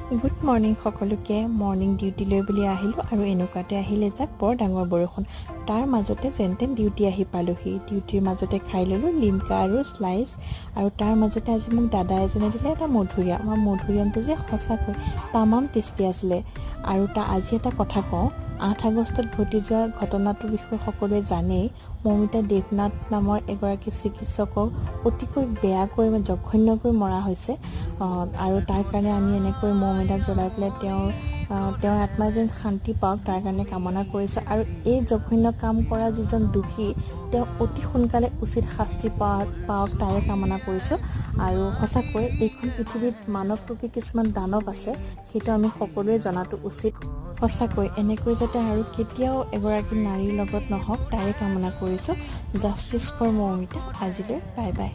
good morning সকলোকে morning ডিউটিলৈ বুলি আহিলোঁ আৰু এনেকুৱাতে আহিলে যাক বৰ ডাঙৰ বৰষুণ তাৰ মাজতে যেনতেন ডিউটি আহি পালোহি ডিউটিৰ মাজতে খাই ল'লোঁ লিমকা আৰু স্লাইচ আৰু তাৰ মাজতে আজি মোক দাদা এজনে দিলে এটা মধুৰিআম আমাৰ মধুৰিআমটো যে সঁচাকৈ তামাম টেষ্টি আছিলে আৰু আজি এটা কথা কওঁ 8 আগষ্টত ঘটি যোৱা ঘটনাটোৰ বিষয়ে সকলোৱে জানেই মৌমিতা দেৱনাথ নামৰ এগৰাকী চিকিৎসকক অতিকৈ বেয়াকৈ জঘন্যকৈ মৰা হৈছে আৰু তাৰ কাৰণে আমি এনেকৈ মৌমিতাক জ্বলাই পেলাই তেওঁৰ আত্মাই যেন শান্তি পাওক তাৰ কাৰণে কামনা কৰিছোঁ আৰু এই জঘন্য কাম কৰা যিজন দোষী তেওঁ অতি সোনকালে উচিত শাস্তি পাওক তাৰে কামনা কৰিছোঁ আৰু সঁচাকৈ এইখন পৃথিৱীত মানৱ প্ৰকৃতিৰ কিছুমান দানৱ আছে সেইটো আমি সকলোৱে জনাটো উচিত সঁচাকৈ এনেকৈ যাতে আৰু কেতিয়াও এগৰাকী নাৰীৰ লগত নহওক তাৰে কামনা কৰিছোঁ জাষ্টিছ ফৰ মৌমিতা আজিলৈ বাই বাই